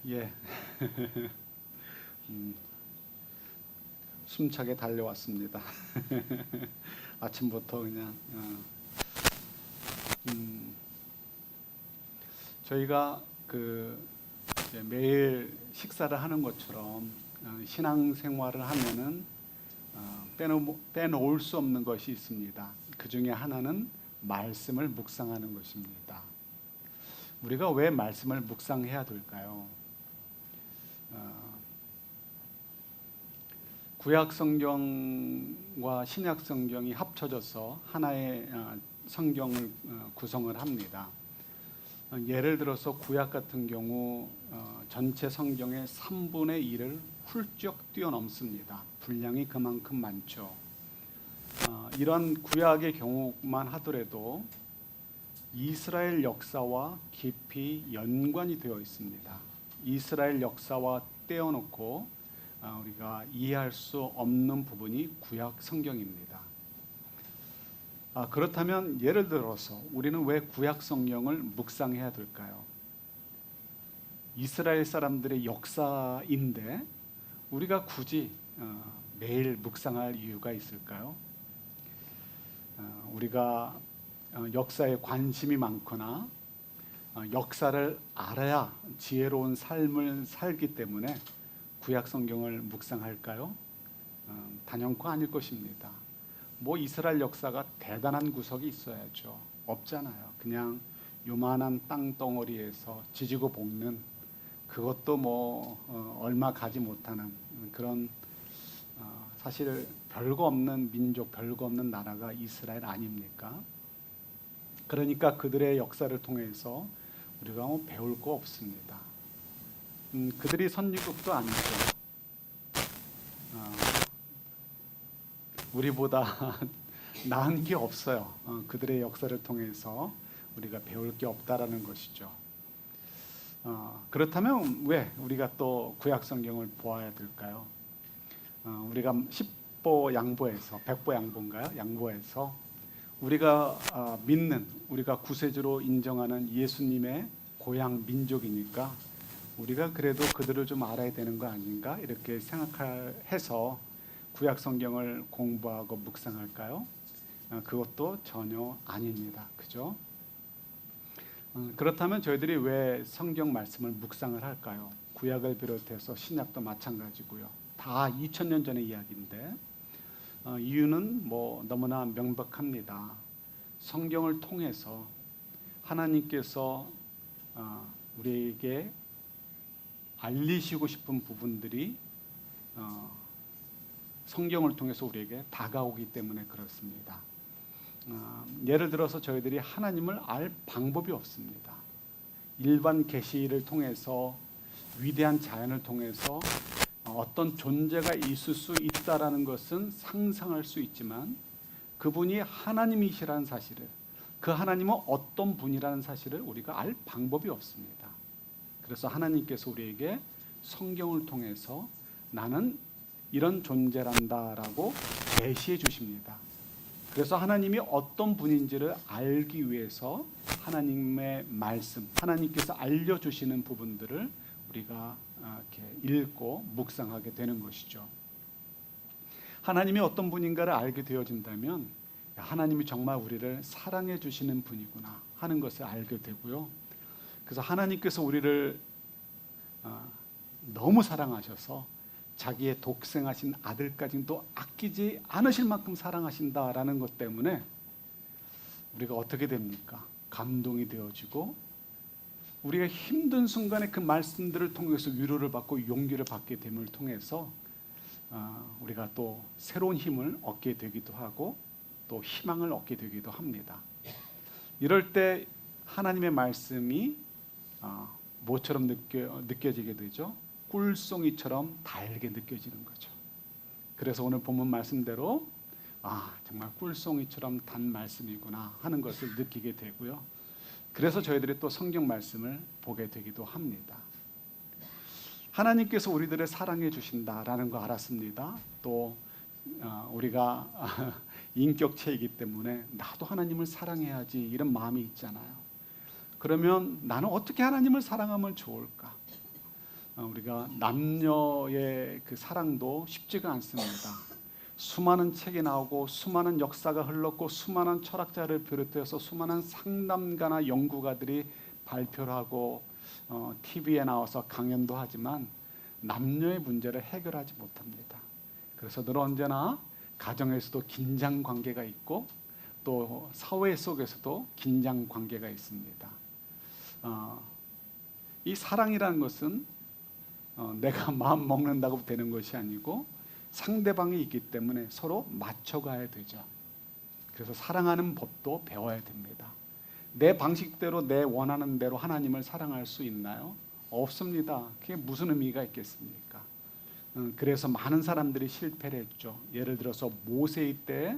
예, 숨차게 달려왔습니다. 아침부터 그냥 저희가 이제 매일 식사를 하는 것처럼 신앙생활을 하면은 빼놓을 수 없는 것이 있습니다. 그 중에 하나는 말씀을 묵상하는 것입니다. 우리가 왜 말씀을 묵상해야 될까요? 구약 성경과 신약 성경이 합쳐져서 하나의 성경을 구성을 합니다. 예를 들어서 구약 같은 경우 전체 성경의 3분의 1을 훌쩍 뛰어넘습니다. 분량이 그만큼 많죠. 이런 구약의 경우만 하더라도 이스라엘 역사와 깊이 연관이 되어 있습니다. 이스라엘 역사와 떼어놓고 우리가 이해할 수 없는 부분이 구약 성경입니다. 그렇다면 예를 들어서 우리는 왜 구약 성경을 묵상해야 될까요? 이스라엘 사람들의 역사인데 우리가 굳이 매일 묵상할 이유가 있을까요? 우리가 역사에 관심이 많거나 역사를 알아야 지혜로운 삶을 살기 때문에 구약 성경을 묵상할까요? 단연코 아닐 것입니다. 뭐 이스라엘 역사가 대단한 구석이 있어야죠. 없잖아요. 그냥 요만한 땅덩어리에서 지지고 볶는, 그것도 뭐 얼마 가지 못하는 그런 사실 별거 없는 민족, 별거 없는 나라가 이스라엘 아닙니까? 그러니까 그들의 역사를 통해서 우리가 뭐 배울 거 없습니다. 그들이 선진국도 아니죠. 우리보다 나은 게 없어요. 그들의 역사를 통해서 우리가 배울 게 없다라는 것이죠. 그렇다면 왜 우리가 또 구약 성경을 보아야 될까요? 우리가 10보 양보에서 100보 양보인가요? 양보에서 우리가 믿는, 우리가 구세주로 인정하는 예수님의 고향 민족이니까 우리가 그래도 그들을 좀 알아야 되는 거 아닌가 이렇게 생각해서 구약 성경을 공부하고 묵상할까요? 그것도 전혀 아닙니다. 그죠? 그렇다면 저희들이 왜 성경 말씀을 묵상을 할까요? 구약을 비롯해서 신약도 마찬가지고요. 다 2000년 전의 이야기인데 이유는 뭐 너무나 명백합니다. 성경을 통해서 하나님께서 우리에게 알리시고 싶은 부분들이 성경을 통해서 우리에게 다가오기 때문에 그렇습니다. 예를 들어서 저희들이 하나님을 알 방법이 없습니다. 일반 계시를 통해서, 위대한 자연을 통해서 어떤 존재가 있을 수 있다라는 것은 상상할 수 있지만 그분이 하나님이시라는 사실을, 그 하나님은 어떤 분이라는 사실을 우리가 알 방법이 없습니다. 그래서 하나님께서 우리에게 성경을 통해서 나는 이런 존재란다라고 계시해 주십니다. 그래서 하나님이 어떤 분인지를 알기 위해서 하나님의 말씀, 하나님께서 알려주시는 부분들을 우리가 이렇게 읽고 묵상하게 되는 것이죠. 하나님이 어떤 분인가를 알게 되어진다면 하나님이 정말 우리를 사랑해 주시는 분이구나 하는 것을 알게 되고요. 그래서 하나님께서 우리를 너무 사랑하셔서 자기의 독생하신 아들까지도 아끼지 않으실 만큼 사랑하신다라는 것 때문에 우리가 어떻게 됩니까? 감동이 되어지고 우리가 힘든 순간에 그 말씀들을 통해서 위로를 받고 용기를 받게 됨을 통해서 우리가 또 새로운 힘을 얻게 되기도 하고 또 희망을 얻게 되기도 합니다. 이럴 때 하나님의 말씀이 뭐처럼 느껴지게 되죠? 꿀송이처럼 달게 느껴지는 거죠. 그래서 오늘 본문 말씀대로 정말 꿀송이처럼 단 말씀이구나 하는 것을 느끼게 되고요. 그래서 저희들이 또 성경 말씀을 보게 되기도 합니다. 하나님께서 우리들을 사랑해 주신다라는 거 알았습니다. 또 우리가 인격체이기 때문에 나도 하나님을 사랑해야지 이런 마음이 있잖아요. 그러면 나는 어떻게 하나님을 사랑하면 좋을까? 우리가 남녀의 그 사랑도 쉽지가 않습니다. 수많은 책이 나오고 수많은 역사가 흘렀고 수많은 철학자를 비롯해서 수많은 상담가나 연구가들이 발표를 하고 TV에 나와서 강연도 하지만 남녀의 문제를 해결하지 못합니다. 그래서 늘 언제나 가정에서도 긴장 관계가 있고 또 사회 속에서도 긴장 관계가 있습니다. 이 사랑이라는 것은 내가 마음 먹는다고 되는 것이 아니고 상대방이 있기 때문에 서로 맞춰가야 되죠. 그래서 사랑하는 법도 배워야 됩니다. 내 방식대로 내 원하는 대로 하나님을 사랑할 수 있나요? 없습니다. 그게 무슨 의미가 있겠습니까? 그래서 많은 사람들이 실패를 했죠. 예를 들어서 모세의 때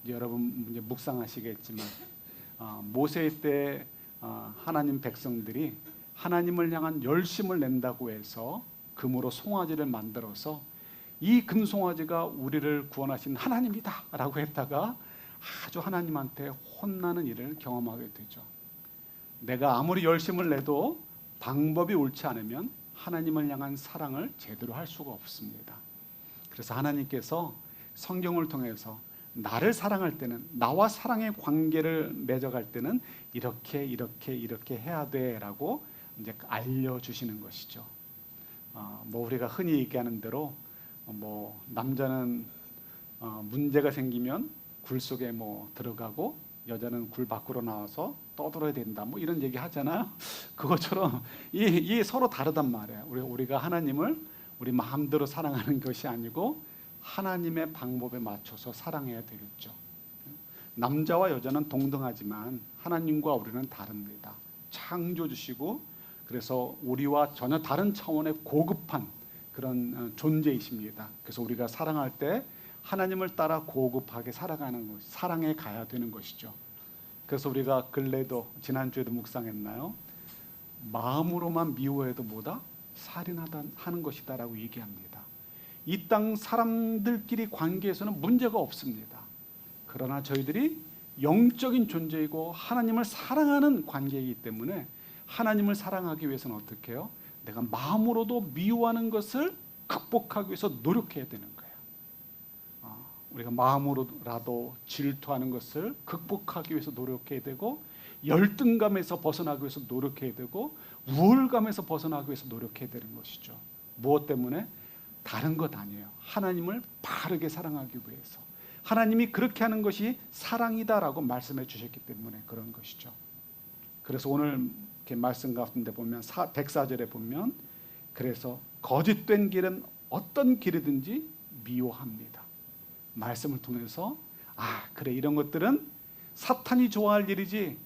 여러분 이제 묵상하시겠지만 모세의 때 하나님 백성들이 하나님을 향한 열심을 낸다고 해서 금으로 송아지를 만들어서 이 금송아지가 우리를 구원하신 하나님이다 라고 했다가 아주 하나님한테 혼나는 일을 경험하게 되죠. 내가 아무리 열심을 내도 방법이 옳지 않으면 하나님을 향한 사랑을 제대로 할 수가 없습니다. 그래서 하나님께서 성경을 통해서 나를 사랑할 때는, 나와 사랑의 관계를 맺어갈 때는 이렇게 해야 돼라고 이제 알려주시는 것이죠. 우리가 흔히 얘기하는 대로 남자는 문제가 생기면 굴 속에 들어가고 여자는 굴 밖으로 나와서 떠들어야 된다. 이런 얘기 하잖아요. 그것처럼 이 서로 다르단 말이에요. 우리가 하나님을 우리 마음대로 사랑하는 것이 아니고 하나님의 방법에 맞춰서 사랑해야 되겠죠. 남자와 여자는 동등하지만 하나님과 우리는 다릅니다. 창조 주시고 그래서 우리와 전혀 다른 차원의 고급한 그런 존재이십니다. 그래서 우리가 사랑할 때 하나님을 따라 고급하게 살아가는 것, 사랑해 가야 되는 것이죠. 그래서 우리가 근래도 지난주에도 묵상했나요? 마음으로만 미워해도 뭐다? 살인하는 것이다라고 얘기합니다. 이 땅 사람들끼리 관계에서는 문제가 없습니다. 그러나 저희들이 영적인 존재이고 하나님을 사랑하는 관계이기 때문에 하나님을 사랑하기 위해서는 어떻게 해요? 내가 마음으로도 미워하는 것을 극복하기 위해서 노력해야 되는 거예요. 우리가 마음으로라도 질투하는 것을 극복하기 위해서 노력해야 되고 열등감에서 벗어나기 위해서 노력해야 되고 우월감에서 벗어나기 위해서 노력해야 되는 것이죠. 무엇 때문에? 다른 것 아니에요. 하나님을 바르게 사랑하기 위해서. 하나님이 그렇게 하는 것이 사랑이다라고 말씀해 주셨기 때문에 그런 것이죠. 그래서 오늘 이렇게 말씀 가운데 보면 104절에 보면 그래서 거짓된 길은 어떤 길이든지 미워합니다. 말씀을 통해서 그래 이런 것들은 사탄이 좋아할 일이지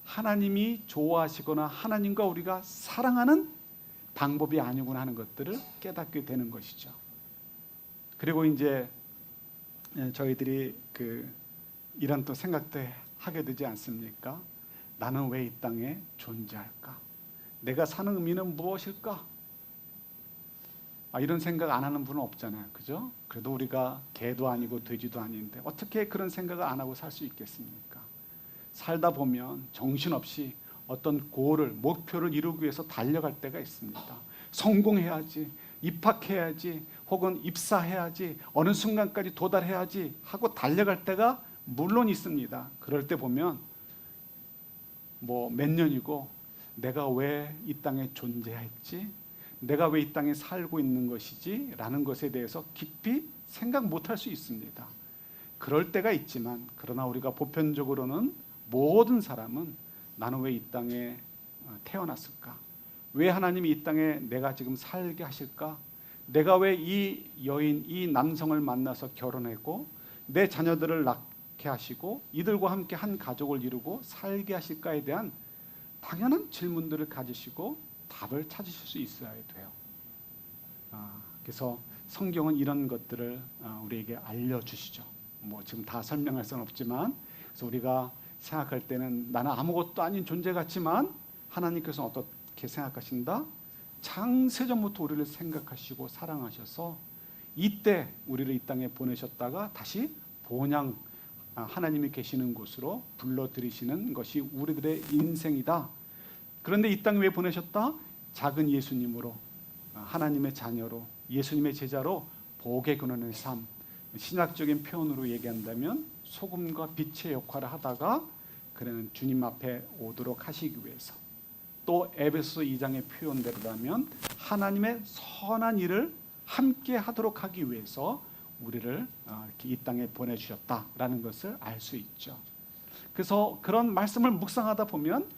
하나님이 좋아하시거나 하나님과 우리가 사랑하는 방법이 아니구나 하는 것들을 깨닫게 되는 것이죠. 그리고 이제 저희들이 이런 또 생각도 하게 되지 않습니까? 나는 왜 이 땅에 존재할까? 내가 사는 의미는 무엇일까? 이런 생각 안 하는 분은 없잖아요. 그죠? 그래도 우리가 개도 아니고 돼지도 아닌데 어떻게 그런 생각을 안 하고 살 수 있겠습니까? 살다 보면 정신없이 어떤 고를, 목표를 이루기 위해서 달려갈 때가 있습니다. 성공해야지, 입학해야지, 혹은 입사해야지, 어느 순간까지 도달해야지 하고 달려갈 때가 물론 있습니다. 그럴 때 보면 몇 년이고 내가 왜 이 땅에 존재했지? 내가 왜 이 땅에 살고 있는 것이지? 라는 것에 대해서 깊이 생각 못할 수 있습니다. 그럴 때가 있지만 그러나 우리가 보편적으로는 모든 사람은 나는 왜 이 땅에 태어났을까? 왜 하나님이 이 땅에 내가 지금 살게 하실까? 내가 왜 이 여인, 이 남성을 만나서 결혼했고 내 자녀들을 낳게 하시고 이들과 함께 한 가족을 이루고 살게 하실까에 대한 당연한 질문들을 가지시고 답을 찾으실 수 있어야 돼요. 그래서 성경은 이런 것들을 우리에게 알려주시죠. 지금 다 설명할 수는 없지만 그래서 우리가 생각할 때는 나는 아무것도 아닌 존재 같지만 하나님께서는 어떻게 생각하신다? 창세전부터 우리를 생각하시고 사랑하셔서 이때 우리를 이 땅에 보내셨다가 다시 본향 하나님이 계시는 곳으로 불러들이시는 것이 우리들의 인생이다. 그런데 이 땅에 왜 보내셨다? 작은 예수님으로 하나님의 자녀로 예수님의 제자로 복의 근원의 삶, 신학적인 표현으로 얘기한다면 소금과 빛의 역할을 하다가 그는 주님 앞에 오도록 하시기 위해서, 또 에베소 2장의 표현대로라면 하나님의 선한 일을 함께 하도록 하기 위해서 우리를 이렇게 이 땅에 보내주셨다라는 것을 알 수 있죠. 그래서 그런 말씀을 묵상하다 보면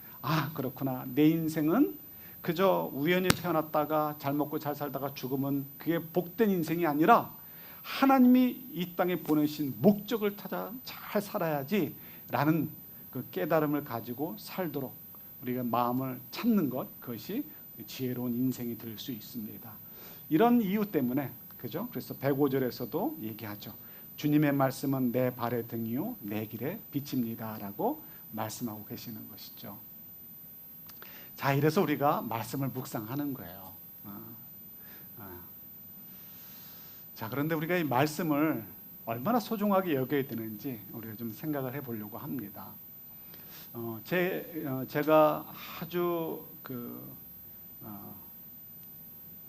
그렇구나, 내 인생은 그저 우연히 태어났다가 잘 먹고 잘 살다가 죽으면 그게 복된 인생이 아니라 하나님이 이 땅에 보내신 목적을 찾아 잘 살아야지 라는 그 깨달음을 가지고 살도록 우리가 마음을 찾는 것, 그것이 지혜로운 인생이 될 수 있습니다. 이런 이유 때문에, 그죠? 그래서 105절에서도 얘기하죠. 주님의 말씀은 내 발의 등이요 내 길의 빛입니다 라고 말씀하고 계시는 것이죠. 자, 이래서 우리가 말씀을 묵상하는 거예요. 자, 그런데 우리가 이 말씀을 얼마나 소중하게 여겨야 되는지 우리가 좀 생각을 해보려고 합니다. 제가 아주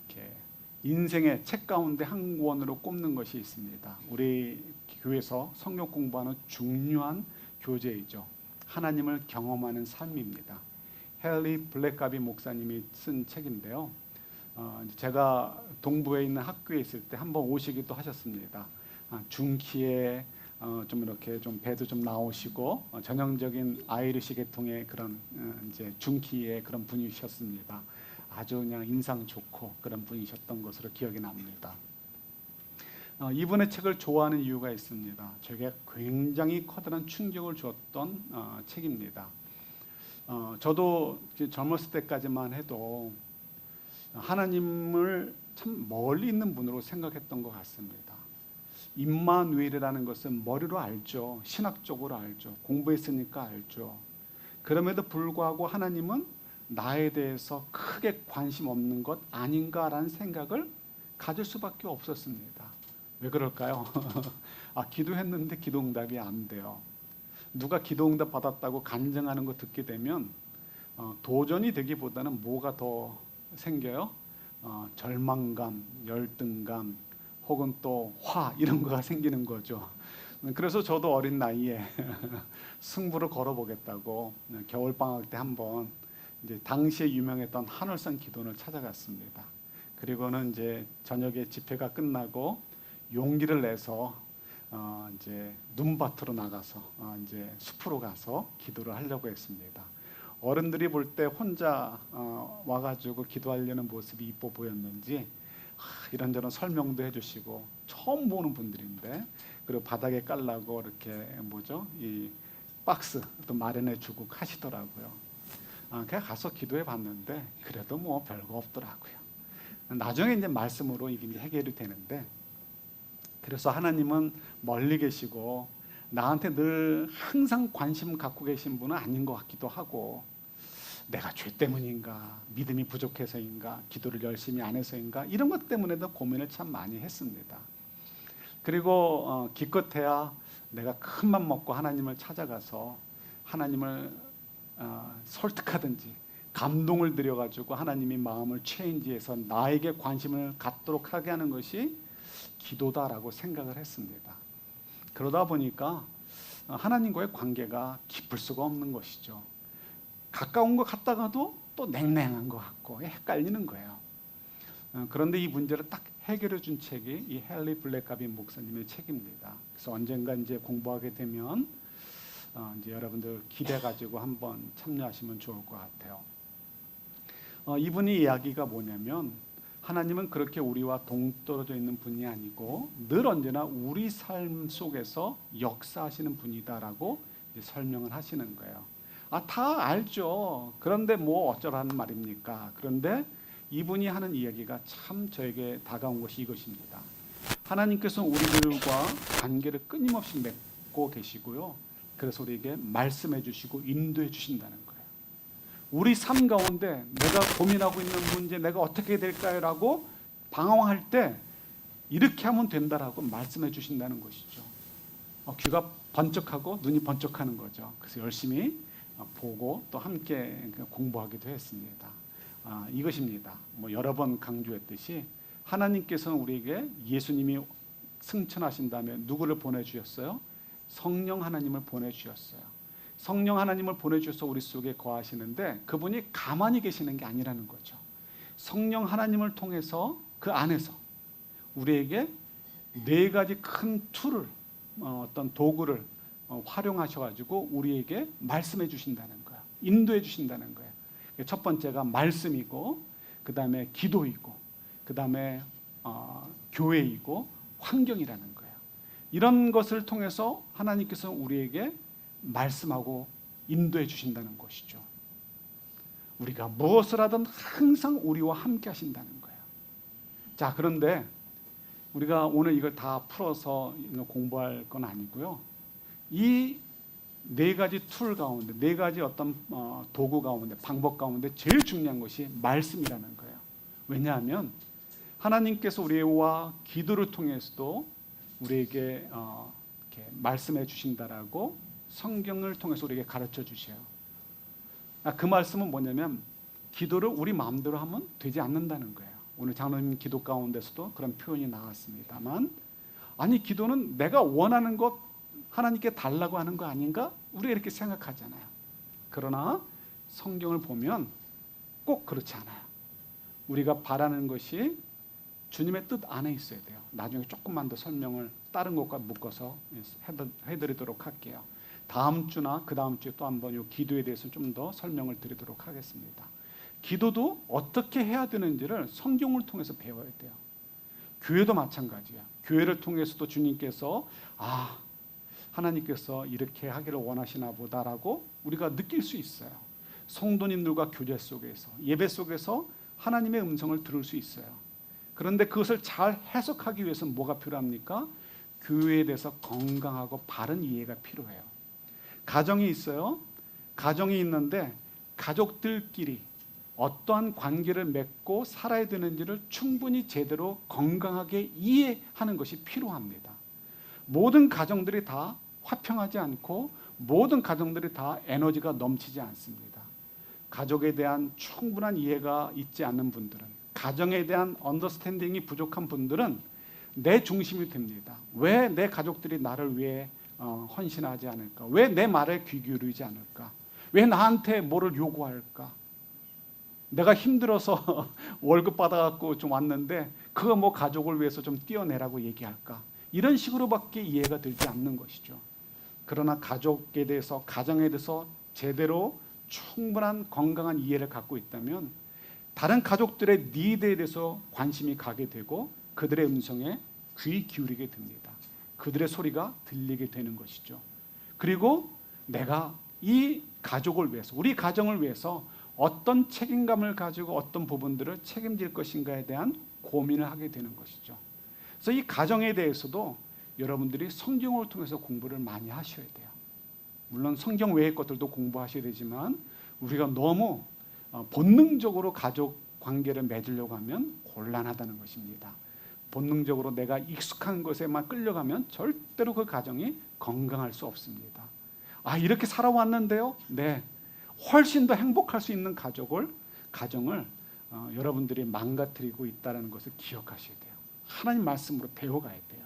이렇게 인생의 책 가운데 한 권으로 꼽는 것이 있습니다. 우리 교회에서 성경 공부하는 중요한 교재이죠. 하나님을 경험하는 삶입니다. 헨리 블랙가비 목사님이 쓴 책인데요. 제가 동부에 있는 학교에 있을 때 한번 오시기도 하셨습니다. 중키에 좀 이렇게 좀 배도 좀 나오시고 전형적인 아이리시 계통의 그런 이제 중키의 그런 분이셨습니다. 아주 그냥 인상 좋고 그런 분이셨던 것으로 기억이 납니다. 이분의 책을 좋아하는 이유가 있습니다. 저에게 굉장히 커다란 충격을 주었던 책입니다. 저도 젊었을 때까지만 해도 하나님을 참 멀리 있는 분으로 생각했던 것 같습니다. 임마누엘이라는 것은 머리로 알죠. 신학적으로 알죠. 공부했으니까 알죠. 그럼에도 불구하고 하나님은 나에 대해서 크게 관심 없는 것 아닌가라는 생각을 가질 수밖에 없었습니다. 왜 그럴까요? 기도했는데 기도응답이 안 돼요. 누가 기도응답 받았다고 간증하는 거 듣게 되면 도전이 되기보다는 뭐가 더 생겨요? 절망감, 열등감, 혹은 또 화, 이런 거가 생기는 거죠. 그래서 저도 어린 나이에 승부를 걸어보겠다고 겨울방학 때 한번 이제 당시에 유명했던 한월산 기도원을 찾아갔습니다. 그리고는 이제 저녁에 집회가 끝나고 용기를 내서 이제 눈밭으로 나가서 이제 숲으로 가서 기도를 하려고 했습니다. 어른들이 볼 때 혼자 와가지고 기도하려는 모습이 이뻐 보였는지 이런저런 설명도 해주시고, 처음 보는 분들인데, 그리고 바닥에 깔라고 이렇게 이 박스 또 마련해주고 하시더라고요. 그냥 가서 기도해 봤는데 그래도 뭐 별거 없더라고요. 나중에 이제 말씀으로 이게 해결이 되는데, 그래서 하나님은 멀리 계시고 나한테 늘 항상 관심 갖고 계신 분은 아닌 것 같기도 하고, 내가 죄 때문인가, 믿음이 부족해서인가, 기도를 열심히 안 해서인가, 이런 것 때문에도 고민을 참 많이 했습니다. 그리고 기껏해야 내가 큰 맘 먹고 하나님을 찾아가서 하나님을 설득하든지 감동을 들여가지고 하나님이 마음을 체인지해서 나에게 관심을 갖도록 하게 하는 것이 기도다라고 생각을 했습니다. 그러다 보니까 하나님과의 관계가 깊을 수가 없는 것이죠. 가까운 것 같다가도 또 냉랭한 것 같고 헷갈리는 거예요. 그런데 이 문제를 딱 해결해 준 책이 이 헨리 블랙가비 목사님의 책입니다. 그래서 언젠가 이제 공부하게 되면 이제 여러분들 기대 가지고 한번 참여하시면 좋을 것 같아요. 이분이 이야기가 뭐냐면, 하나님은 그렇게 우리와 동떨어져 있는 분이 아니고 늘 언제나 우리 삶 속에서 역사하시는 분이다라고 설명을 하시는 거예요. 다 알죠. 그런데 뭐 어쩌라는 말입니까? 그런데 이분이 하는 이야기가 참 저에게 다가온 것이 이것입니다. 하나님께서는 우리들과 관계를 끊임없이 맺고 계시고요. 그래서 우리에게 말씀해 주시고 인도해 주신다는 거예요. 우리 삶 가운데 내가 고민하고 있는 문제, 내가 어떻게 될까요? 라고 방황할 때 이렇게 하면 된다라고 말씀해 주신다는 것이죠. 귀가 번쩍하고 눈이 번쩍하는 거죠. 그래서 열심히 보고 또 함께 공부하기도 했습니다. 이것입니다. 여러 번 강조했듯이 하나님께서는 우리에게 예수님이 승천하신 다음에 누구를 보내주셨어요? 성령 하나님을 보내주셨어요. 성령 하나님을 보내주셔서 우리 속에 거하시는데 그분이 가만히 계시는 게 아니라는 거죠. 성령 하나님을 통해서 그 안에서 우리에게 네 가지 큰 툴을 어떤 도구를 활용하셔가지고 우리에게 말씀해 주신다는 거예요. 인도해 주신다는 거예요. 첫 번째가 말씀이고, 그 다음에 기도이고, 그 다음에 교회이고 환경이라는 거예요. 이런 것을 통해서 하나님께서 우리에게 말씀하고 인도해 주신다는 것이죠. 우리가 무엇을 하든 항상 우리와 함께 하신다는 거예요. 자, 그런데 우리가 오늘 이걸 다 풀어서 공부할 건 아니고요. 이 네 가지 툴 가운데, 네 가지 어떤 도구 가운데, 방법 가운데 제일 중요한 것이 말씀이라는 거예요. 왜냐하면 하나님께서 우리와 기도를 통해서도 우리에게 이렇게 말씀해 주신다라고 성경을 통해서 우리에게 가르쳐 주셔요. 그 말씀은 뭐냐면 기도를 우리 마음대로 하면 되지 않는다는 거예요. 오늘 장로님 기도 가운데서도 그런 표현이 나왔습니다만, 아니 기도는 내가 원하는 것 하나님께 달라고 하는 거 아닌가? 우리가 이렇게 생각하잖아요. 그러나 성경을 보면 꼭 그렇지 않아요. 우리가 바라는 것이 주님의 뜻 안에 있어야 돼요. 나중에 조금만 더 설명을 다른 것과 묶어서 해드리도록 할게요. 다음 주나 그 다음 주에 또 한번 이 기도에 대해서 좀 더 설명을 드리도록 하겠습니다. 기도도 어떻게 해야 되는지를 성경을 통해서 배워야 돼요. 교회도 마찬가지야. 교회를 통해서도 주님께서 하나님께서 이렇게 하기를 원하시나 보다라고 우리가 느낄 수 있어요. 성도님들과 교제 속에서, 예배 속에서 하나님의 음성을 들을 수 있어요. 그런데 그것을 잘 해석하기 위해서는 뭐가 필요합니까? 교회에 대해서 건강하고 바른 이해가 필요해요. 가정이 있어요. 가정이 있는데 가족들끼리 어떠한 관계를 맺고 살아야 되는지를 충분히 제대로 건강하게 이해하는 것이 필요합니다. 모든 가정들이 다 화평하지 않고 모든 가정들이 다 에너지가 넘치지 않습니다. 가족에 대한 충분한 이해가 있지 않는 분들은, 가정에 대한 언더스탠딩이 부족한 분들은 내 중심이 됩니다. 왜 내 가족들이 나를 위해 헌신하지 않을까? 왜 내 말에 귀 기울이지 않을까? 왜 나한테 뭐를 요구할까? 내가 힘들어서 월급 받아갖고 좀 왔는데 그거 뭐 가족을 위해서 좀 띄어내라고 얘기할까? 이런 식으로밖에 이해가 되지 않는 것이죠. 그러나 가족에 대해서, 가정에 대해서 제대로 충분한 건강한 이해를 갖고 있다면 다른 가족들의 니드에 대해서 관심이 가게 되고 그들의 음성에 귀 기울이게 됩니다. 그들의 소리가 들리게 되는 것이죠. 그리고 내가 이 가족을 위해서, 우리 가정을 위해서 어떤 책임감을 가지고 어떤 부분들을 책임질 것인가에 대한 고민을 하게 되는 것이죠. 그래서 이 가정에 대해서도 여러분들이 성경을 통해서 공부를 많이 하셔야 돼요. 물론 성경 외의 것들도 공부하셔야 되지만 우리가 너무 본능적으로 가족 관계를 맺으려고 하면 곤란하다는 것입니다. 본능적으로 내가 익숙한 것에만 끌려가면 절대로 그 가정이 건강할 수 없습니다. 이렇게 살아왔는데요. 네, 훨씬 더 행복할 수 있는 가정을 여러분들이 망가뜨리고 있다는 것을 기억하셔야 돼요. 하나님 말씀으로 배워가야 돼요.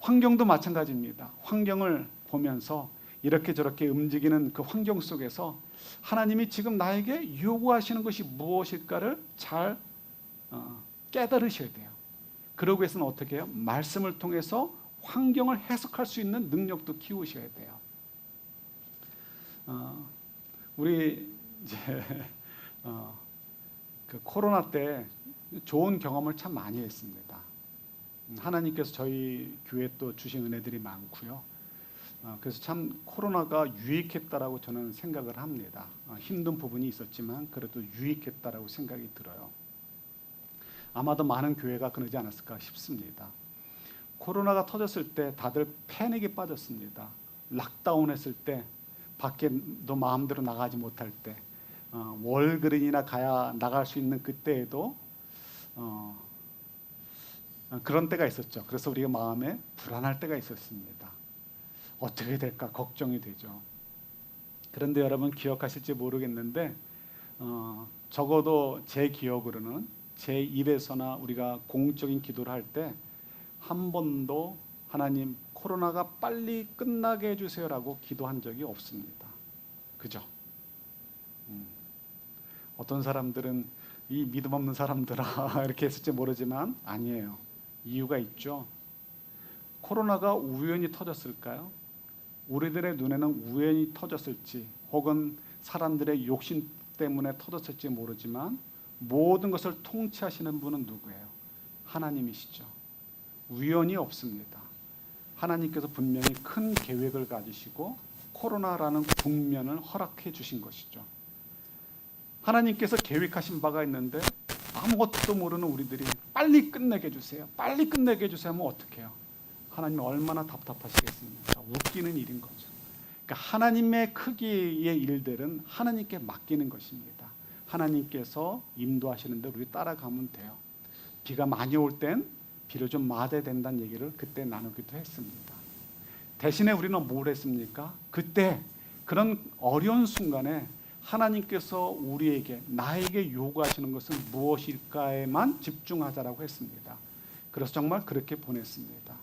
환경도 마찬가지입니다. 환경을 보면서 이렇게 저렇게 움직이는 그 환경 속에서 하나님이 지금 나에게 요구하시는 것이 무엇일까를 잘 깨달으셔야 돼요. 그러기 위해서는 어떻게 해요? 말씀을 통해서 환경을 해석할 수 있는 능력도 키우셔야 돼요. 우리 이제 그 코로나 때 좋은 경험을 참 많이 했습니다. 하나님께서 저희 교회에 또 주신 은혜들이 많고요. 그래서 참 코로나가 유익했다라고 저는 생각을 합니다. 힘든 부분이 있었지만 그래도 유익했다라고 생각이 들어요. 아마도 많은 교회가 그러지 않았을까 싶습니다. 코로나가 터졌을 때 다들 패닉에 빠졌습니다. 락다운했을 때 밖에도 마음대로 나가지 못할 때 월그린이나 가야 나갈 수 있는 그때에도 그런 때가 있었죠. 그래서 우리가 마음에 불안할 때가 있었습니다. 어떻게 될까 걱정이 되죠. 그런데 여러분 기억하실지 모르겠는데 적어도 제 기억으로는 제 입에서나 우리가 공적인 기도를 할 때 한 번도 하나님 코로나가 빨리 끝나게 해주세요라고 기도한 적이 없습니다. 그죠? 어떤 사람들은 이 믿음 없는 사람들아 이렇게 했을지 모르지만 아니에요. 이유가 있죠. 코로나가 우연히 터졌을까요? 우리들의 눈에는 우연히 터졌을지 혹은 사람들의 욕심 때문에 터졌을지 모르지만 모든 것을 통치하시는 분은 누구예요? 하나님이시죠. 우연이 없습니다. 하나님께서 분명히 큰 계획을 가지시고 코로나라는 국면을 허락해 주신 것이죠. 하나님께서 계획하신 바가 있는데 아무것도 모르는 우리들이 빨리 끝내게 해주세요. 빨리 끝내게 해주세요 하면 어떡해요? 하나님이 얼마나 답답하시겠습니까? 웃기는 일인 거죠. 그러니까 하나님의 크기의 일들은 하나님께 맡기는 것입니다. 하나님께서 인도하시는데 우리 따라가면 돼요. 비가 많이 올 땐 비를 좀 맞아야 된다는 얘기를 그때 나누기도 했습니다. 대신에 우리는 뭘 했습니까? 그때 그런 어려운 순간에 하나님께서 우리에게 나에게 요구하시는 것은 무엇일까에만 집중하자라고 했습니다. 그래서 정말 그렇게 보냈습니다.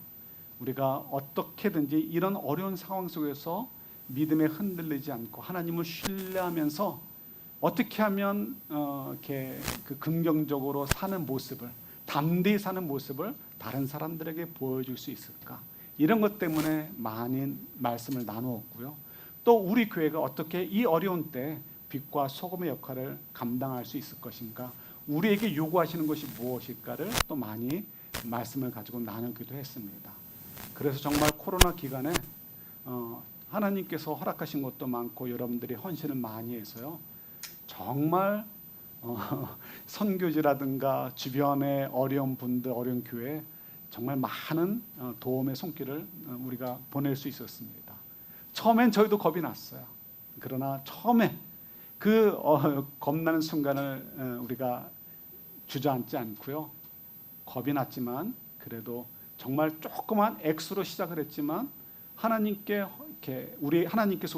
우리가 어떻게든지 이런 어려운 상황 속에서 믿음에 흔들리지 않고 하나님을 신뢰하면서 어떻게 하면 이렇게 그 긍정적으로 사는 모습을 담대히 사는 모습을 다른 사람들에게 보여줄 수 있을까? 이런 것 때문에 많은 말씀을 나누었고요. 또 우리 교회가 어떻게 이 어려운 때 빛과 소금의 역할을 감당할 수 있을 것인가? 우리에게 요구하시는 것이 무엇일까를 또 많이 말씀을 가지고 나누기도 했습니다. 그래서 정말 코로나 기간에 하나님께서 허락하신 것도 많고 여러분들이 헌신을 많이 해서요. 정말 선교지라든가 주변의 어려운 분들, 어려운 교회 정말 많은 도움의 손길을 우리가 보낼 수 있었습니다. 처음엔 저희도 겁이 났어요. 그러나 처음에 그 겁나는 순간을 우리가 주저앉지 않고요. 겁이 났지만 그래도 정말 조그만 액수로 시작을 했지만 하나님께서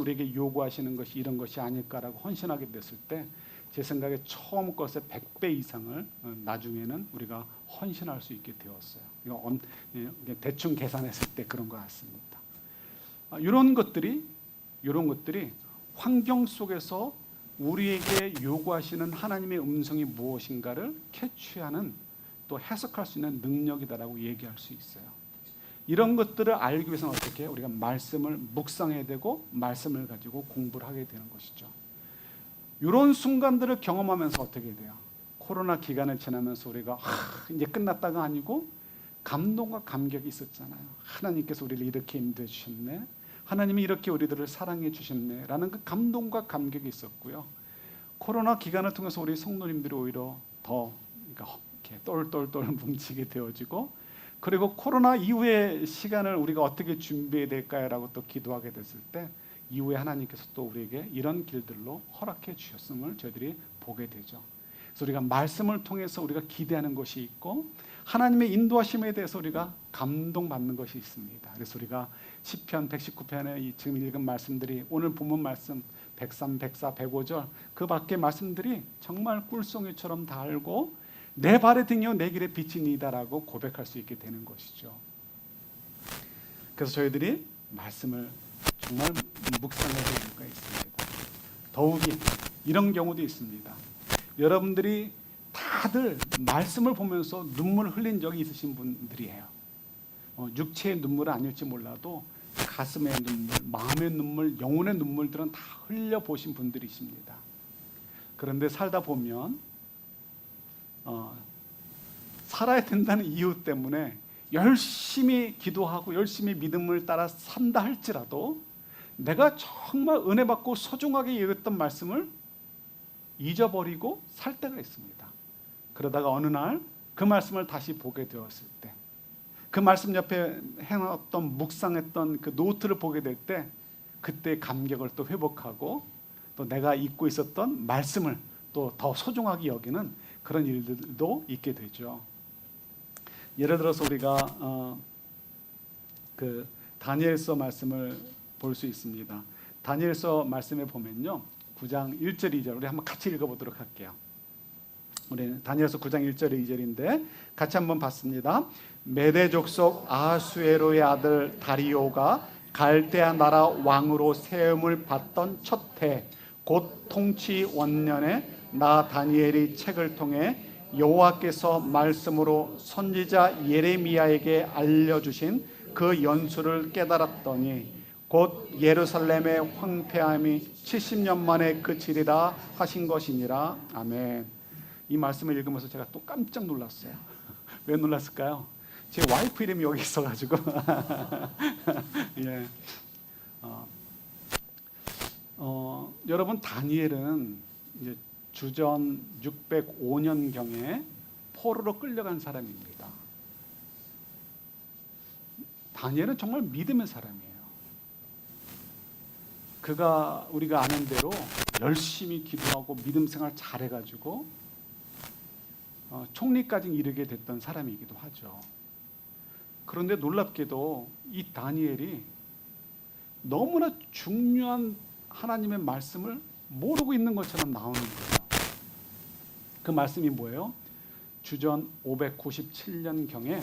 우리에게 요구하시는 것이 이런 것이 아닐까라고 헌신하게 됐을 때 제 생각에 처음 것의 100배 이상을 나중에는 우리가 헌신할 수 있게 되었어요. 이거 대충 계산했을 때 그런 것 같습니다. 이런 것들이 환경 속에서 우리에게 요구하시는 하나님의 음성이 무엇인가를 캐치하는 또 해석할 수 있는 능력이다라고 얘기할 수 있어요. 이런 것들을 알기 위해서는 어떻게 우리가 말씀을 묵상해야 되고 말씀을 가지고 공부를 하게 되는 것이죠. 이런 순간들을 경험하면서 어떻게 돼요? 코로나 기간을 지나면서 우리가 이제 끝났다가 아니고 감동과 감격이 있었잖아요. 하나님께서 우리를 이렇게 인도해 주셨네. 하나님이 이렇게 우리들을 사랑해 주셨네 라는 그 감동과 감격이 있었고요. 코로나 기간을 통해서 우리 성도님들이 오히려 더 이렇게 똘똘똘 뭉치게 되어지고 그리고 코로나 이후의 시간을 우리가 어떻게 준비해야 될까라고 또 기도하게 됐을 때 이후에 하나님께서 또 우리에게 이런 길들로 허락해 주셨음을 저희들이 보게 되죠. 그래서 우리가 말씀을 통해서 우리가 기대하는 것이 있고 하나님의 인도하심에 대해서 우리가 감동받는 것이 있습니다. 그래서 우리가 시편 119편에 지금 읽은 말씀들이 오늘 본문 말씀 103, 104, 105절 그 밖의 말씀들이 정말 꿀송이처럼 달고 내 발의 등이요 내 길의 빛이 니다라고 고백할 수 있게 되는 것이죠. 그래서 저희들이 말씀을 정말 묵상해야 될 이유가 있습니다. 더욱이 이런 경우도 있습니다. 여러분들이 다들 말씀을 보면서 눈물을 흘린 적이 있으신 분들이에요. 육체의 눈물은 아닐지 몰라도 가슴의 눈물, 마음의 눈물, 영혼의 눈물들은 다 흘려보신 분들이십니다. 그런데 살다 보면 살아야 된다는 이유 때문에 열심히 기도하고 열심히 믿음을 따라 산다 할지라도 내가 정말 은혜 받고 소중하게 여겼던 말씀을 잊어버리고 살 때가 있습니다. 그러다가 어느 날 그 말씀을 다시 보게 되었을 때 그 말씀 옆에 해놨던 묵상했던 그 노트를 보게 될 때 그때 감격을 또 회복하고 또 내가 잊고 있었던 말씀을 또 더 소중하게 여기는 그런 일들도 있게 되죠. 예를 들어서 우리가 그 다니엘서 말씀을 볼 수 있습니다. 다니엘서 말씀에 보면요, 9장 1절 2절 우리 한번 같이 읽어보도록 할게요. 우리 다니엘서 9장 1절 2절인데 같이 한번 봤습니다. 메대 족속 아수에로의 아들 다리오가 갈대아 나라 왕으로 세움을 받던 첫 해 곧 통치 원년에 나 다니엘이 책을 통해 여호와께서 말씀으로 선지자 예레미야에게 알려주신 그 연수를 깨달았더니 곧 예루살렘의 황폐함이 70년 만에 그치리라 하신 것이니라. 아멘. 이 말씀을 읽으면서 제가 또 깜짝 놀랐어요. 왜 놀랐을까요? 제 와이프 이름이 여기 있어가지고 예. 여러분 다니엘은 이제 주전 605년경에 포로로 끌려간 사람입니다. 다니엘은 정말 믿음의 사람이에요. 그가 우리가 아는 대로 열심히 기도하고 믿음 생활 잘해가지고 총리까지 이르게 됐던 사람이기도 하죠. 그런데 놀랍게도 이 다니엘이 너무나 중요한 하나님의 말씀을 모르고 있는 것처럼 나오는 거예요. 그 말씀이 뭐예요? 주전 597년경에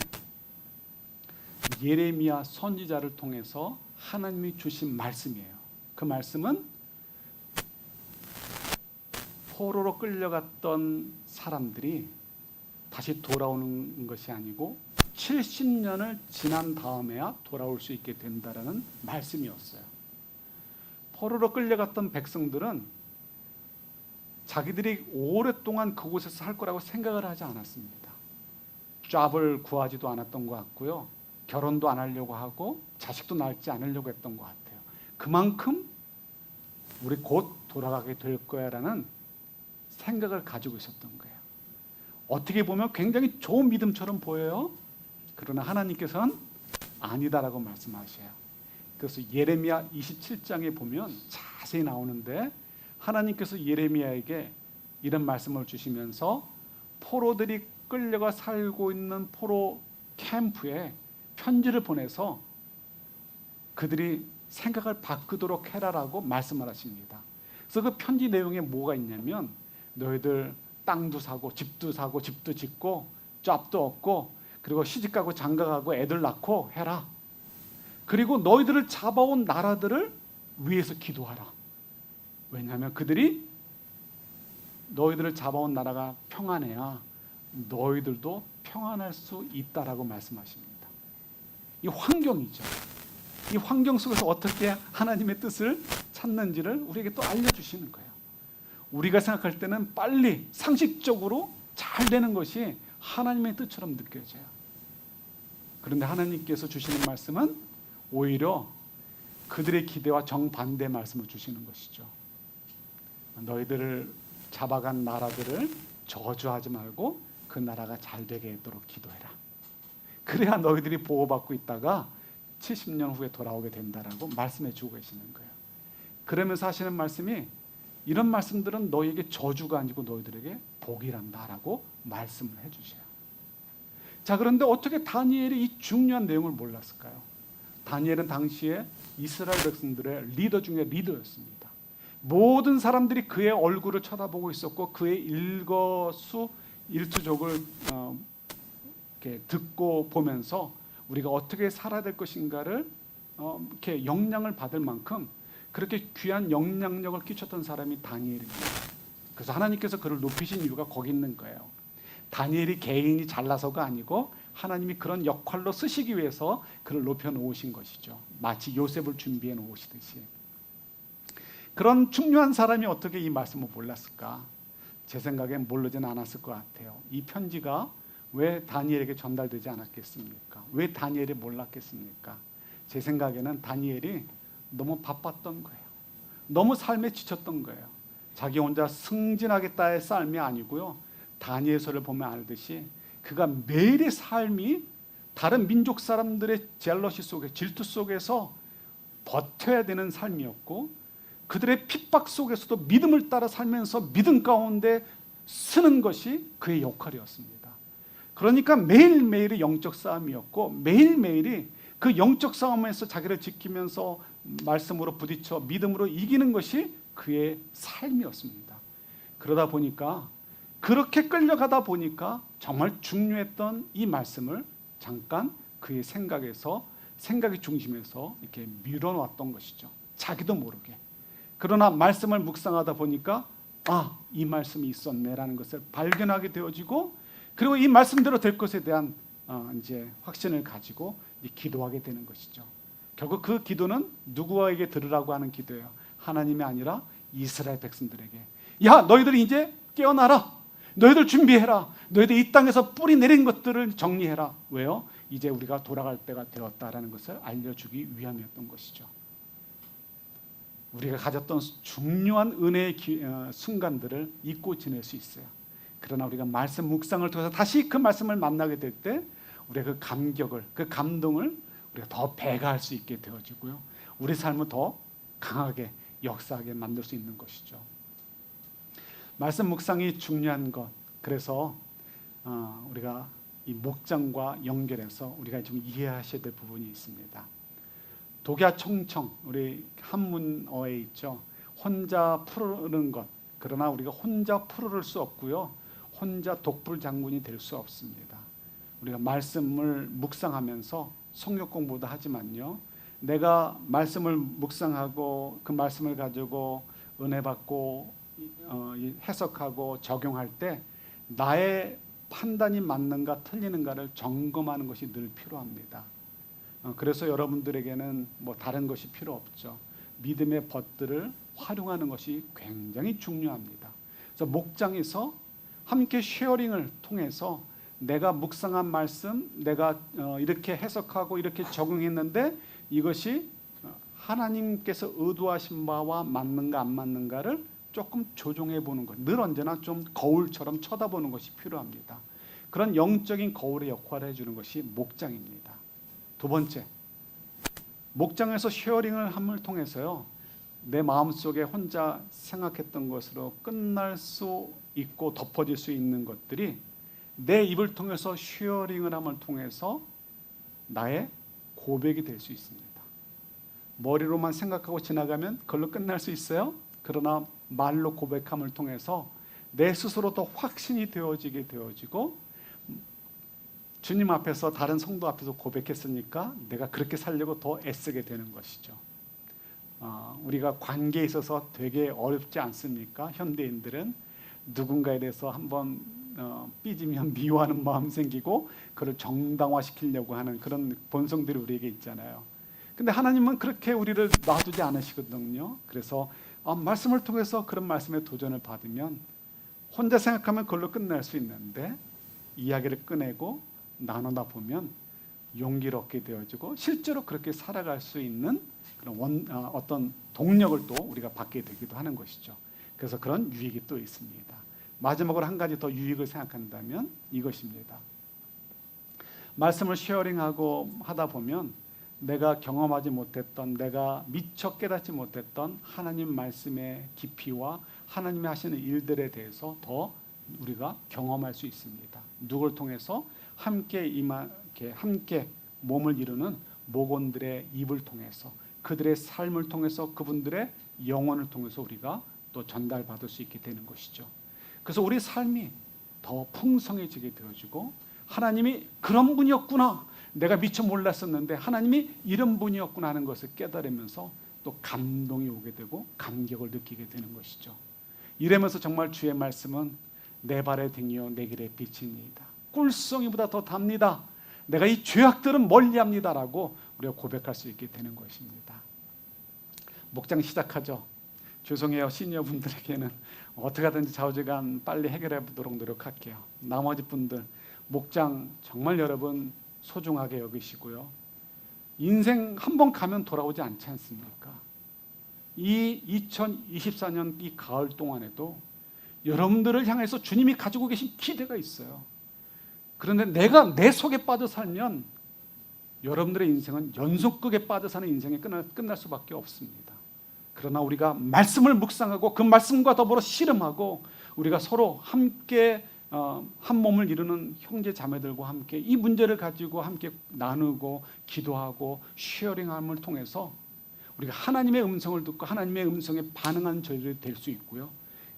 예레미야 선지자를 통해서 하나님이 주신 말씀이에요. 그 말씀은 포로로 끌려갔던 사람들이 다시 돌아오는 것이 아니고 70년을 지난 다음에야 돌아올 수 있게 된다라는 말씀이었어요. 포로로 끌려갔던 백성들은 자기들이 오랫동안 그곳에서 살 거라고 생각을 하지 않았습니다. 잡을 구하지도 않았던 것 같고요. 결혼도 안 하려고 하고 자식도 낳지 않으려고 했던 것 같아요. 그만큼 우리 곧 돌아가게 될 거야라는 생각을 가지고 있었던 거예요. 어떻게 보면 굉장히 좋은 믿음처럼 보여요. 그러나 하나님께서는 아니다라고 말씀하셔요. 그래서 예레미야 27장에 보면 자세히 나오는데 하나님께서 예레미야에게 이런 말씀을 주시면서 포로들이 끌려가 살고 있는 포로 캠프에 편지를 보내서 그들이 생각을 바꾸도록 해라라고 말씀을 하십니다. 그래서 그 편지 내용에 뭐가 있냐면 너희들 땅도 사고 집도 사고 집도 짓고 잡도 얻고 그리고 시집가고 장가가고 애들 낳고 해라. 그리고 너희들을 잡아온 나라들을 위해서 기도하라. 왜냐하면 그들이 너희들을 잡아온 나라가 평안해야 너희들도 평안할 수 있다라고 말씀하십니다. 이 환경이죠. 이 환경 속에서 어떻게 하나님의 뜻을 찾는지를 우리에게 또 알려주시는 거예요. 우리가 생각할 때는 빨리 상식적으로 잘 되는 것이 하나님의 뜻처럼 느껴져요. 그런데 하나님께서 주시는 말씀은 오히려 그들의 기대와 정반대의 말씀을 주시는 것이죠. 너희들을 잡아간 나라들을 저주하지 말고 그 나라가 잘 되게 하도록 기도해라. 그래야 너희들이 보호받고 있다가 70년 후에 돌아오게 된다라고 말씀해 주고 계시는 거예요. 그러면서 하시는 말씀이 이런 말씀들은 너희에게 저주가 아니고 너희들에게 복이란다라고 말씀을 해주셔요. 자, 그런데 어떻게 다니엘이 이 중요한 내용을 몰랐을까요? 다니엘은 당시에 이스라엘 백성들의 리더 중에 리더였습니다. 모든 사람들이 그의 얼굴을 쳐다보고 있었고 그의 일거수일투족을 이렇게 듣고 보면서 우리가 어떻게 살아야 될 것인가를 이렇게 영향을 받을 만큼 그렇게 귀한 영향력을 끼쳤던 사람이 다니엘입니다. 그래서 하나님께서 그를 높이신 이유가 거기 있는 거예요. 다니엘이 개인이 잘나서가 아니고 하나님이 그런 역할로 쓰시기 위해서 그를 높여놓으신 것이죠. 마치 요셉을 준비해 놓으시듯이. 그런 중요한 사람이 어떻게 이 말씀을 몰랐을까? 제 생각엔 모르진 않았을 것 같아요. 이 편지가 왜 다니엘에게 전달되지 않았겠습니까? 왜 다니엘이 몰랐겠습니까? 제 생각에는 다니엘이 너무 바빴던 거예요. 너무 삶에 지쳤던 거예요. 자기 혼자 승진하겠다의 삶이 아니고요. 다니엘서를 보면 알듯이 그가 매일의 삶이 다른 민족 사람들의 젤러시 속에 질투 속에서 버텨야 되는 삶이었고 그들의 핍박 속에서도 믿음을 따라 살면서 믿음 가운데 쓰는 것이 그의 역할이었습니다. 그러니까 매일매일의 영적 싸움이었고 매일매일이 그 영적 싸움에서 자기를 지키면서 말씀으로 부딪혀 믿음으로 이기는 것이 그의 삶이었습니다. 그러다 보니까 그렇게 끌려가다 보니까 정말 중요했던 이 말씀을 잠깐 그의 생각의 중심에서 이렇게 밀어놨던 것이죠. 자기도 모르게. 그러나 말씀을 묵상하다 보니까 이 말씀이 있었네라는 것을 발견하게 되어지고, 그리고 이 말씀대로 될 것에 대한 이제 확신을 가지고 기도하게 되는 것이죠. 결국 그 기도는 누구에게 들으라고 하는 기도예요? 하나님이 아니라 이스라엘 백성들에게. 야, 너희들이 이제 깨어나라. 너희들 준비해라. 너희들 이 땅에서 뿌리 내린 것들을 정리해라. 왜요? 이제 우리가 돌아갈 때가 되었다라는 것을 알려주기 위함이었던 것이죠. 우리가 가졌던 중요한 은혜의 순간들을 잊고 지낼 수 있어요. 그러나 우리가 말씀 묵상을 통해서 다시 그 말씀을 만나게 될 때 우리가 그 감격을, 그 감동을 우리가 더 배가할 수 있게 되어지고요. 우리 삶을 더 강하게 역사하게 만들 수 있는 것이죠. 말씀 묵상이 중요한 것. 그래서 우리가 이 목장과 연결해서 우리가 좀 이해하셔야 될 부분이 있습니다. 독야 청청, 우리 한문어에 있죠. 혼자 푸르는 것. 그러나 우리가 혼자 푸르를 수 없고요. 혼자 독불장군이 될 수 없습니다. 우리가 말씀을 묵상하면서 성경 공부도 하지만요. 내가 말씀을 묵상하고 그 말씀을 가지고 은혜 받고 해석하고 적용할 때 나의 판단이 맞는가 틀리는가를 점검하는 것이 늘 필요합니다. 그래서 여러분들에게는 뭐 다른 것이 필요 없죠. 믿음의 벗들을 활용하는 것이 굉장히 중요합니다. 그래서 목장에서 함께 쉐어링을 통해서 내가 묵상한 말씀, 내가 이렇게 해석하고 이렇게 적용했는데 이것이 하나님께서 의도하신 바와 맞는가 안 맞는가를 조금 조정해 보는 것. 늘 언제나 좀 거울처럼 쳐다보는 것이 필요합니다. 그런 영적인 거울의 역할을 해주는 것이 목장입니다. 두 번째, 목장에서 쉐어링을 함을 통해서요. 내 마음속에 혼자 생각했던 것으로 끝날 수 있고 덮어질 수 있는 것들이 내 입을 통해서 쉐어링을 함을 통해서 나의 고백이 될 수 있습니다. 머리로만 생각하고 지나가면 그걸로 끝날 수 있어요. 그러나 말로 고백함을 통해서 내 스스로 더 확신이 되어지게 되어지고 주님 앞에서 다른 성도 앞에서 고백했으니까 내가 그렇게 살려고 더 애쓰게 되는 것이죠. 우리가 관계에 있어서 되게 어렵지 않습니까? 현대인들은 누군가에 대해서 한번 삐지면 미워하는 마음 생기고 그를 정당화시키려고 하는 그런 본성들이 우리에게 있잖아요. 근데 하나님은 그렇게 우리를 놔두지 않으시거든요. 그래서 말씀을 통해서 그런 말씀에 도전을 받으면 혼자 생각하면 그걸로 끝날 수 있는데 이야기를 꺼내고 나누다 보면 용기를 얻게 되어지고 실제로 그렇게 살아갈 수 있는 그런 어떤 동력을 또 우리가 받게 되기도 하는 것이죠. 그래서 그런 유익이 또 있습니다. 마지막으로 한 가지 더 유익을 생각한다면 이것입니다. 말씀을 쉐어링하고 하다 보면 내가 경험하지 못했던, 내가 미처 깨닫지 못했던 하나님 말씀의 깊이와 하나님이 하시는 일들에 대해서 더 우리가 경험할 수 있습니다. 누굴 통해서? 함께 몸을 이루는 목원들의 입을 통해서, 그들의 삶을 통해서, 그분들의 영혼을 통해서 우리가 또 전달받을 수 있게 되는 것이죠. 그래서 우리 삶이 더 풍성해지게 되어지고 하나님이 그런 분이었구나, 내가 미처 몰랐었는데 하나님이 이런 분이었구나 하는 것을 깨달으면서 또 감동이 오게 되고 감격을 느끼게 되는 것이죠. 이러면서 정말 주의 말씀은 내 발의 등이요 내 길의 빛이니이다. 꿀송이보다 더 답니다. 내가 이 죄악들은 멀리합니다라고 우리가 고백할 수 있게 되는 것입니다. 목장 시작하죠. 죄송해요, 시니어 분들에게는 어떻게 하든지 좌우지간 빨리 해결해 보도록 노력할게요. 나머지 분들 목장 정말 여러분 소중하게 여기시고요. 인생 한 번 가면 돌아오지 않지 않습니까? 이 2024년 이 가을 동안에도 여러분들을 향해서 주님이 가지고 계신 기대가 있어요. 그런데 내가 내 속에 빠져 살면 여러분들의 인생은 연속극에 빠져 사는 인생이 끝날 수밖에 없습니다. 그러나 우리가 말씀을 묵상하고 그 말씀과 더불어 씨름하고 우리가 서로 함께 한 몸을 이루는 형제 자매들과 함께 이 문제를 가지고 함께 나누고 기도하고 쉐어링함을 통해서 우리가 하나님의 음성을 듣고 하나님의 음성에 반응하는 저희들이 될 수 있고요.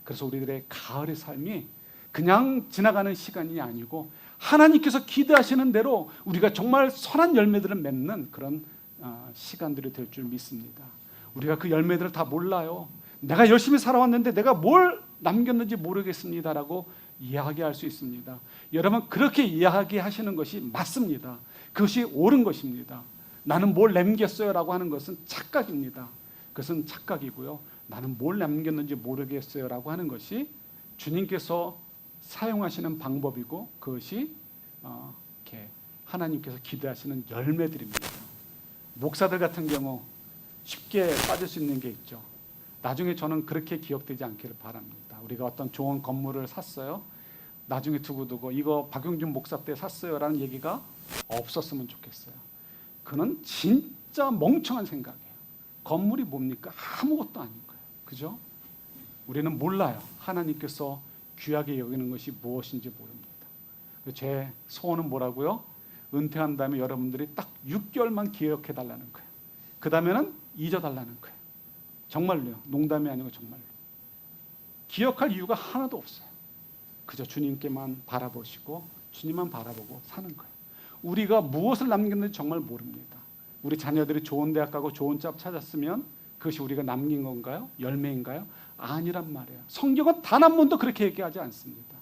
그래서 우리들의 가을의 삶이 그냥 지나가는 시간이 아니고 하나님께서 기대하시는 대로 우리가 정말 선한 열매들을 맺는 그런 시간들이 될 줄 믿습니다. 우리가 그 열매들을 다 몰라요. 내가 열심히 살아왔는데 내가 뭘 남겼는지 모르겠습니다라고 이야기할 수 있습니다. 여러분, 그렇게 이야기하시는 것이 맞습니다. 그것이 옳은 것입니다. 나는 뭘 남겼어요라고 하는 것은 착각입니다. 그것은 착각이고요. 나는 뭘 남겼는지 모르겠어요라고 하는 것이 주님께서 사용하시는 방법이고 그것이 이렇게 하나님께서 기대하시는 열매들입니다. 목사들 같은 경우 쉽게 빠질 수 있는 게 있죠. 나중에 저는 그렇게 기억되지 않기를 바랍니다. 우리가 어떤 좋은 건물을 샀어요. 나중에 두고두고 이거 박용준 목사 때 샀어요라는 얘기가 없었으면 좋겠어요. 그는 진짜 멍청한 생각이에요. 건물이 뭡니까? 아무것도 아닌 거예요. 그죠? 우리는 몰라요. 하나님께서 귀하게 여기는 것이 무엇인지 모릅니다. 제 소원은 뭐라고요? 은퇴한 다음에 여러분들이 딱 6개월만 기억해달라는 거예요. 그 다음에는 잊어달라는 거예요. 정말로요. 농담이 아니고 정말로. 기억할 이유가 하나도 없어요. 그저 주님께만 바라보시고 주님만 바라보고 사는 거예요. 우리가 무엇을 남겼는지 정말 모릅니다. 우리 자녀들이 좋은 대학 가고 좋은 집 찾았으면 그것이 우리가 남긴 건가요? 열매인가요? 아니란 말이에요. 성경은 단 한 번도 그렇게 얘기하지 않습니다.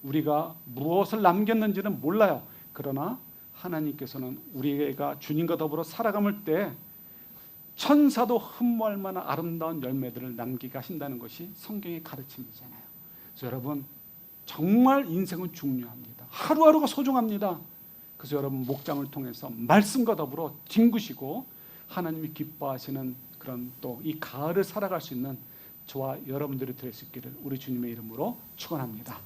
우리가 무엇을 남겼는지는 몰라요. 그러나 하나님께서는 우리가 주님과 더불어 살아감을 때 천사도 흠모할 만한 아름다운 열매들을 남기게 하신다는 것이 성경의 가르침이잖아요. 그래서 여러분, 정말 인생은 중요합니다. 하루하루가 소중합니다. 그래서 여러분, 목장을 통해서 말씀과 더불어 뒹구시고 하나님이 기뻐하시는 그런 또 이 가을을 살아갈 수 있는 저와 여러분들이 될 수 있기를 우리 주님의 이름으로 축원합니다.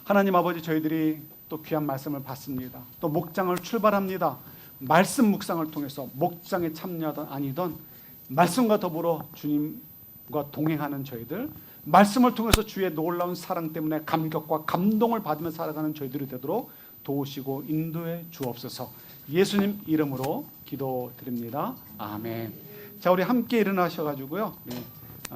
하나님 아버지, 저희들이 또 귀한 말씀을 받습니다. 또 목장을 출발합니다. 말씀 묵상을 통해서 목장에 참여하던 아니던 말씀과 더불어 주님과 동행하는 저희들, 말씀을 통해서 주의 놀라운 사랑 때문에 감격과 감동을 받으며 살아가는 저희들이 되도록 도우시고 인도해 주옵소서. 예수님 이름으로 기도드립니다. 아멘. 자, 우리 함께 일어나셔가지고요. 네.